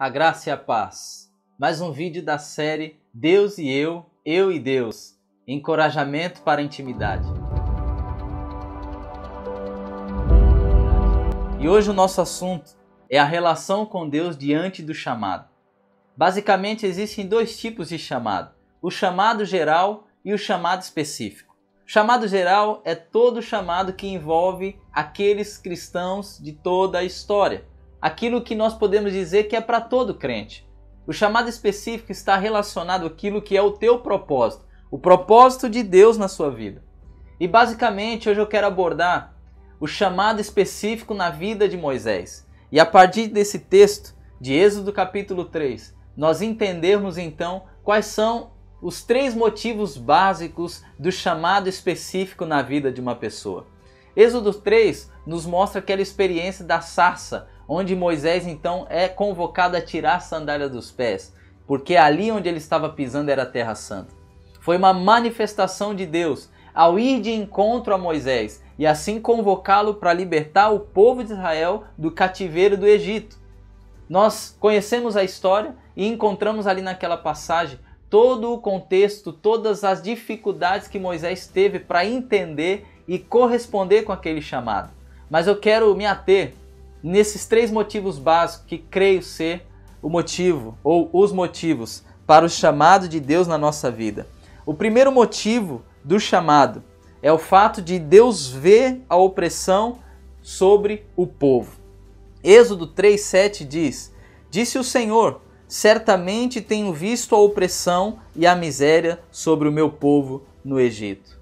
A graça e a paz. Mais um vídeo da série Deus e eu e Deus. Encorajamento para a intimidade. E hoje o nosso assunto é a relação com Deus diante do chamado. Basicamente existem dois tipos de chamado: o chamado geral e o chamado específico. O chamado geral é todo chamado que envolve aqueles cristãos de toda a história. Aquilo que nós podemos dizer que é para todo crente. O chamado específico está relacionado àquilo que é o teu propósito, o propósito de Deus na sua vida. E basicamente hoje eu quero abordar o chamado específico na vida de Moisés. E a partir desse texto de Êxodo capítulo 3, nós entendermos então quais são os três motivos básicos do chamado específico na vida de uma pessoa. Êxodo 3 nos mostra aquela experiência da sarça, onde Moisés então é convocado a tirar a sandália dos pés, porque ali onde ele estava pisando era a terra santa. Foi uma manifestação de Deus ao ir de encontro a Moisés e assim convocá-lo para libertar o povo de Israel do cativeiro do Egito. Nós conhecemos a história e encontramos ali naquela passagem todo o contexto, todas as dificuldades que Moisés teve para entender e corresponder com aquele chamado. Mas eu quero me ater nesses três motivos básicos que creio ser o motivo ou os motivos para o chamado de Deus na nossa vida. O primeiro motivo do chamado é o fato de Deus ver a opressão sobre o povo. Êxodo 3:7 diz: Disse o Senhor, certamente tenho visto a opressão e a miséria sobre o meu povo no Egito.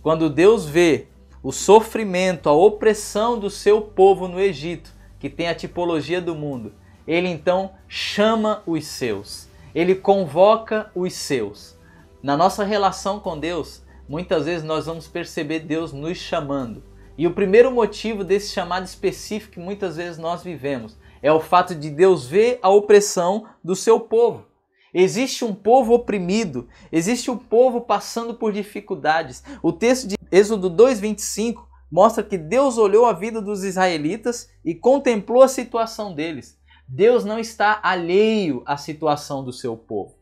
Quando Deus vê o sofrimento, a opressão do seu povo no Egito, que tem a tipologia do mundo, ele então chama os seus, ele convoca os seus. Na nossa relação com Deus, muitas vezes nós vamos perceber Deus nos chamando. E o primeiro motivo desse chamado específico que muitas vezes nós vivemos é o fato de Deus ver a opressão do seu povo. Existe um povo oprimido, existe um povo passando por dificuldades. O texto de Êxodo 2:25 mostra que Deus olhou a vida dos israelitas e contemplou a situação deles. Deus não está alheio à situação do seu povo.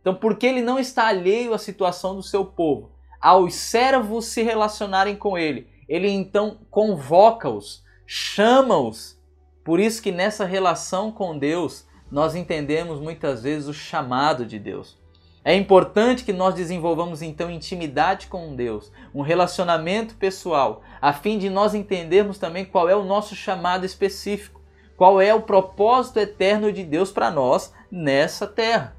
Então, porque ele não está alheio à situação do seu povo, aos servos se relacionarem com ele, ele então convoca-os, chama-os. Por isso que nessa relação com Deus, nós entendemos muitas vezes o chamado de Deus. É importante que nós desenvolvamos então intimidade com Deus, um relacionamento pessoal, a fim de nós entendermos também qual é o nosso chamado específico, qual é o propósito eterno de Deus para nós nessa terra.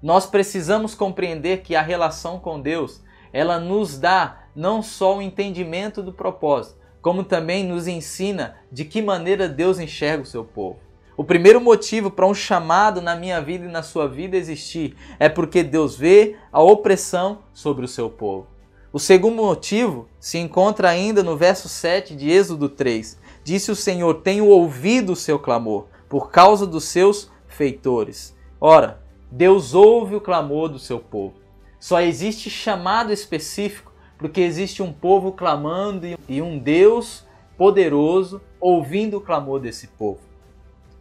Nós precisamos compreender que a relação com Deus, ela nos dá não só o entendimento do propósito, como também nos ensina de que maneira Deus enxerga o seu povo. O primeiro motivo para um chamado na minha vida e na sua vida existir é porque Deus vê a opressão sobre o seu povo. O segundo motivo se encontra ainda no verso 7 de Êxodo 3. Disse o Senhor, tenho ouvido o seu clamor por causa dos seus feitores. Ora, Deus ouve o clamor do seu povo. Só existe chamado específico porque existe um povo clamando e um Deus poderoso ouvindo o clamor desse povo.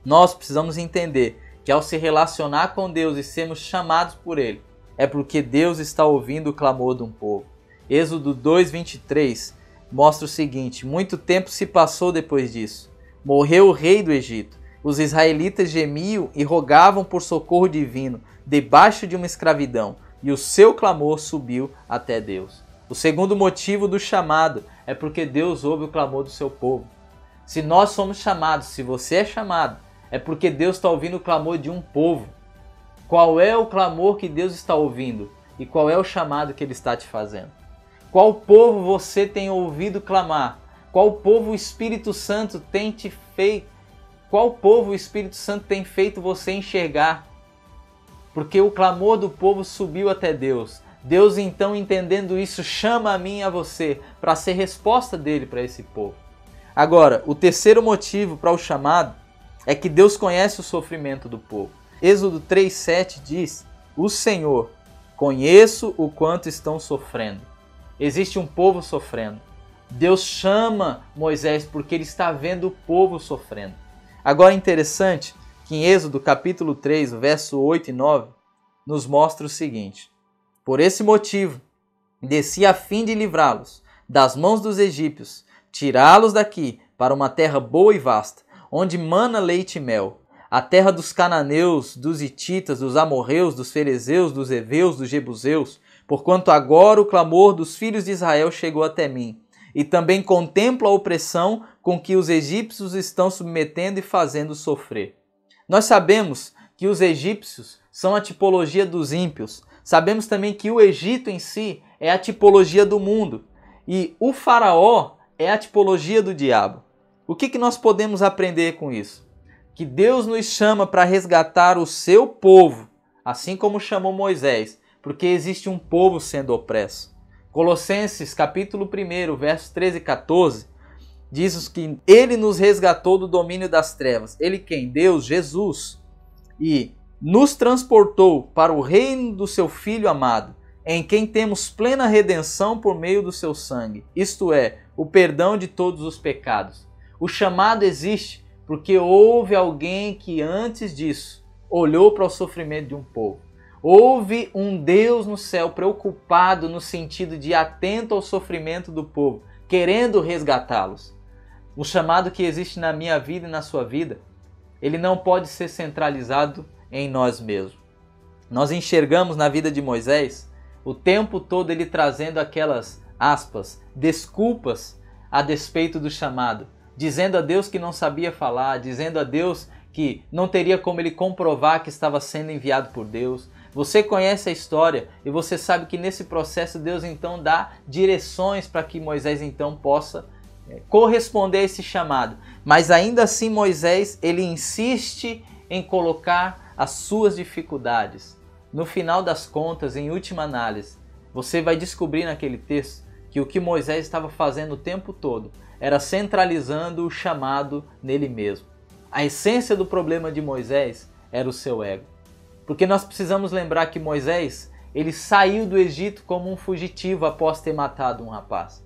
Nós precisamos entender que ao se relacionar com Deus e sermos chamados por Ele, é porque Deus está ouvindo o clamor de um povo. Êxodo 2:23 mostra o seguinte: muito tempo se passou depois disso. Morreu o rei do Egito. Os israelitas gemiam e rogavam por socorro divino, debaixo de uma escravidão, e o seu clamor subiu até Deus. O segundo motivo do chamado é porque Deus ouve o clamor do seu povo. Se nós somos chamados, se você é chamado, é porque Deus está ouvindo o clamor de um povo. Qual é o clamor que Deus está ouvindo? E qual é o chamado que Ele está te fazendo? Qual povo você tem ouvido clamar? Qual povo o Espírito Santo tem te feito? Qual povo o Espírito Santo tem feito você enxergar? Porque o clamor do povo subiu até Deus. Deus então, entendendo isso, chama a mim e a você para ser resposta dele para esse povo. Agora, o terceiro motivo para o chamado é que Deus conhece o sofrimento do povo. Êxodo 3:7 diz: o Senhor, conheço o quanto estão sofrendo. Existe um povo sofrendo. Deus chama Moisés porque ele está vendo o povo sofrendo. Agora é interessante que em Êxodo capítulo 3, verso 8 e 9, nos mostra o seguinte: por esse motivo, desci a fim de livrá-los das mãos dos egípcios, tirá-los daqui para uma terra boa e vasta, onde mana leite e mel, a terra dos cananeus, dos hititas, dos amorreus, dos ferezeus, dos heveus, dos jebuseus, porquanto agora o clamor dos filhos de Israel chegou até mim, e também contemplo a opressão com que os egípcios estão submetendo e fazendo sofrer. Nós sabemos que os egípcios são a tipologia dos ímpios. Sabemos também que o Egito em si é a tipologia do mundo. E o faraó é a tipologia do diabo. O que nós podemos aprender com isso? Que Deus nos chama para resgatar o seu povo, assim como chamou Moisés, porque existe um povo sendo opresso. Colossenses capítulo 1, versos 13 e 14, diz que ele nos resgatou do domínio das trevas. Ele quem? Deus, Jesus. E nos transportou para o reino do seu Filho amado, em quem temos plena redenção por meio do seu sangue, isto é, o perdão de todos os pecados. O chamado existe porque houve alguém que antes disso olhou para o sofrimento de um povo. Houve um Deus no céu preocupado no sentido de atento ao sofrimento do povo, querendo resgatá-los. O chamado que existe na minha vida e na sua vida, ele não pode ser centralizado em nós mesmos. Nós enxergamos na vida de Moisés o tempo todo ele trazendo aquelas, aspas, desculpas a despeito do chamado, dizendo a Deus que não sabia falar, dizendo a Deus que não teria como ele comprovar que estava sendo enviado por Deus. Você conhece a história e você sabe que nesse processo Deus então dá direções para que Moisés então possa corresponder a esse chamado. Mas ainda assim Moisés ele insiste em colocar as suas dificuldades. No final das contas, em última análise, você vai descobrir naquele texto que o que Moisés estava fazendo o tempo todo era centralizando o chamado nele mesmo. A essência do problema de Moisés era o seu ego. Porque nós precisamos lembrar que Moisés, ele saiu do Egito como um fugitivo após ter matado um rapaz.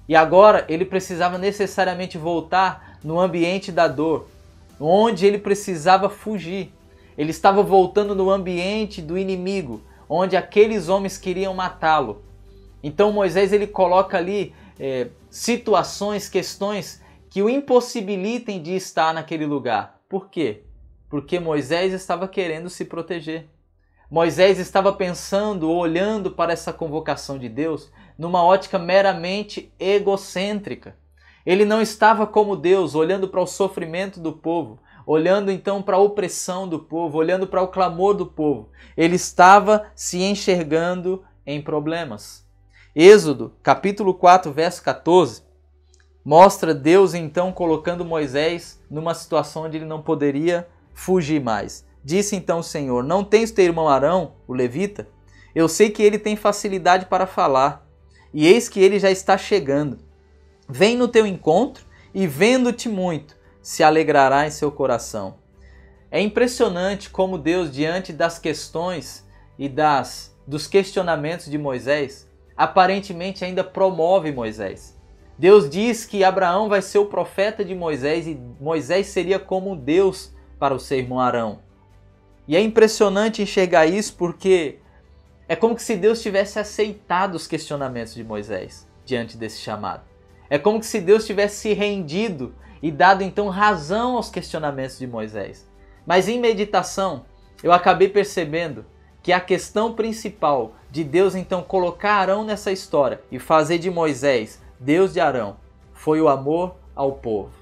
E agora ele precisava necessariamente voltar no ambiente da dor, onde ele precisava fugir. Ele estava voltando no ambiente do inimigo, onde aqueles homens queriam matá-lo. Então Moisés ele coloca ali situações, questões que o impossibilitem de estar naquele lugar. Por quê? Porque Moisés estava querendo se proteger. Moisés estava pensando, olhando para essa convocação de Deus numa ótica meramente egocêntrica. Ele não estava como Deus, olhando para o sofrimento do povo, olhando então para a opressão do povo, olhando para o clamor do povo. Ele estava se enxergando em problemas. Êxodo, capítulo 4, verso 14, mostra Deus então colocando Moisés numa situação onde ele não poderia fugir mais. Disse então o Senhor: não tens teu irmão Arão, o levita? Eu sei que ele tem facilidade para falar, e eis que ele já está chegando. Vem no teu encontro e, vendo-te muito, se alegrará em seu coração. É impressionante como Deus, diante das questões e dos questionamentos de Moisés, aparentemente ainda promove Moisés. Deus diz que Abraão vai ser o profeta de Moisés e Moisés seria como Deus para o seu irmão Arão. E é impressionante enxergar isso porque é como se Deus tivesse aceitado os questionamentos de Moisés diante desse chamado. É como se Deus tivesse se rendido e dado então razão aos questionamentos de Moisés. Mas em meditação, eu acabei percebendo que a questão principal de Deus então colocar Arão nessa história e fazer de Moisés Deus de Arão foi o amor ao povo.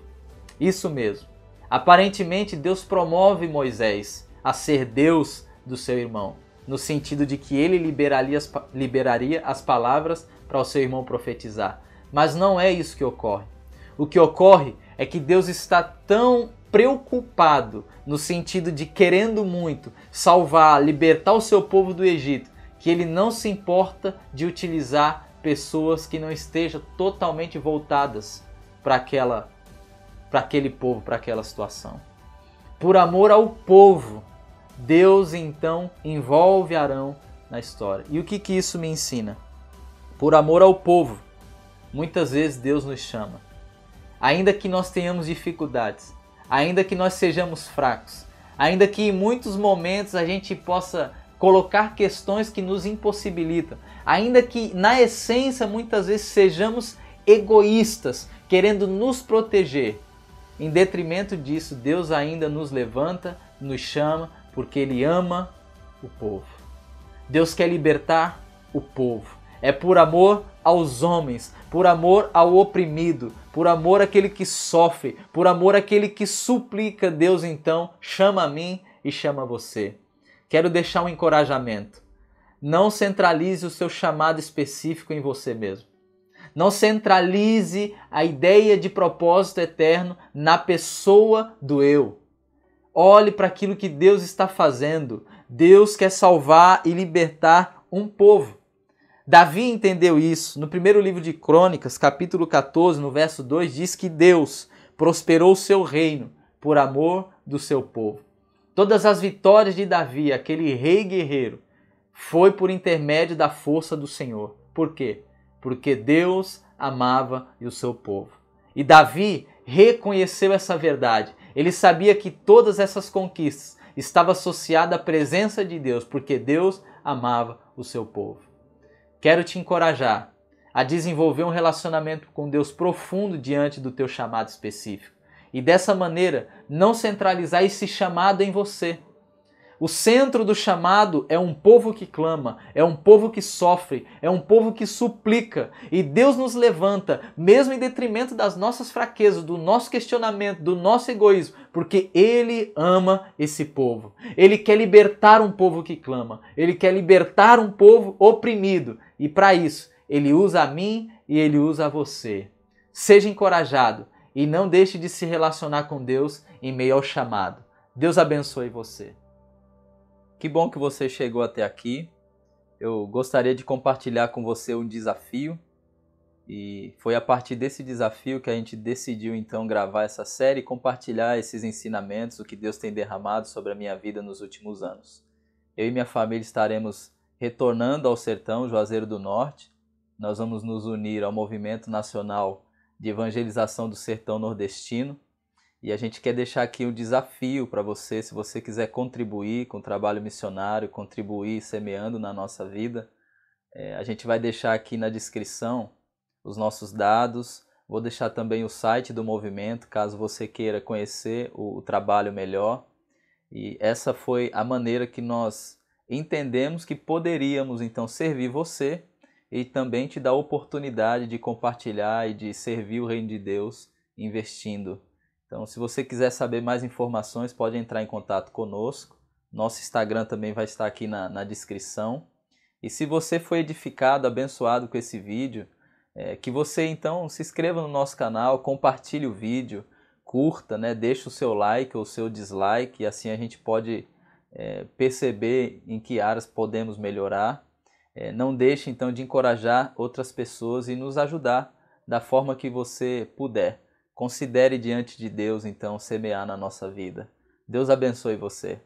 Isso mesmo. Aparentemente Deus promove Moisés a ser Deus do seu irmão, no sentido de que ele liberaria as palavras para o seu irmão profetizar. Mas não é isso que ocorre. O que ocorre é que Deus está tão preocupado no sentido de querendo muito salvar, libertar o seu povo do Egito, que ele não se importa de utilizar pessoas que não estejam totalmente voltadas para aquele povo, para aquela situação. Por amor ao povo, Deus então envolve Arão na história. E o que isso me ensina? Por amor ao povo, muitas vezes Deus nos chama. Ainda que nós tenhamos dificuldades, ainda que nós sejamos fracos, ainda que em muitos momentos a gente possa colocar questões que nos impossibilitam, ainda que na essência muitas vezes sejamos egoístas, querendo nos proteger, em detrimento disso, Deus ainda nos levanta, nos chama, porque Ele ama o povo. Deus quer libertar o povo. É por amor aos homens, por amor ao oprimido, por amor àquele que sofre, por amor àquele que suplica. Deus então chama a mim e chama você. Quero deixar um encorajamento. Não centralize o seu chamado específico em você mesmo. Não centralize a ideia de propósito eterno na pessoa do eu. Olhe para aquilo que Deus está fazendo. Deus quer salvar e libertar um povo. Davi entendeu isso. No primeiro livro de Crônicas, capítulo 14, no verso 2, diz que Deus prosperou o seu reino por amor do seu povo. Todas as vitórias de Davi, aquele rei guerreiro, foi por intermédio da força do Senhor. Por quê? Porque Deus amava o seu povo. E Davi reconheceu essa verdade. Ele sabia que todas essas conquistas estavam associadas à presença de Deus, porque Deus amava o seu povo. Quero te encorajar a desenvolver um relacionamento com Deus profundo diante do teu chamado específico. E dessa maneira, não centralizar esse chamado em você. O centro do chamado é um povo que clama, é um povo que sofre, é um povo que suplica. E Deus nos levanta, mesmo em detrimento das nossas fraquezas, do nosso questionamento, do nosso egoísmo, porque Ele ama esse povo. Ele quer libertar um povo que clama, Ele quer libertar um povo oprimido. E para isso, Ele usa a mim e Ele usa a você. Seja encorajado e não deixe de se relacionar com Deus em meio ao chamado. Deus abençoe você. Que bom que você chegou até aqui. Eu gostaria de compartilhar com você um desafio. E foi a partir desse desafio que a gente decidiu então gravar essa série e compartilhar esses ensinamentos, o que Deus tem derramado sobre a minha vida nos últimos anos. Eu e minha família estaremos retornando ao sertão, Juazeiro do Norte. Nós vamos nos unir ao Movimento Nacional de Evangelização do Sertão Nordestino. E a gente quer deixar aqui um desafio para você, se você quiser contribuir com o trabalho missionário, contribuir semeando na nossa vida. A gente vai deixar aqui na descrição os nossos dados. Vou deixar também o site do movimento, caso você queira conhecer o trabalho melhor. E essa foi a maneira que nós entendemos que poderíamos então servir você e também te dar a oportunidade de compartilhar e de servir o reino de Deus investindo. Então, se você quiser saber mais informações, pode entrar em contato conosco. Nosso Instagram também vai estar aqui na descrição. E se você foi edificado, abençoado com esse vídeo, que você então se inscreva no nosso canal, compartilhe o vídeo, curta, deixe o seu like ou o seu dislike, e assim a gente pode perceber em que áreas podemos melhorar. Não deixe então de encorajar outras pessoas e nos ajudar da forma que você puder. Considere diante de Deus, então, semear na nossa vida. Deus abençoe você.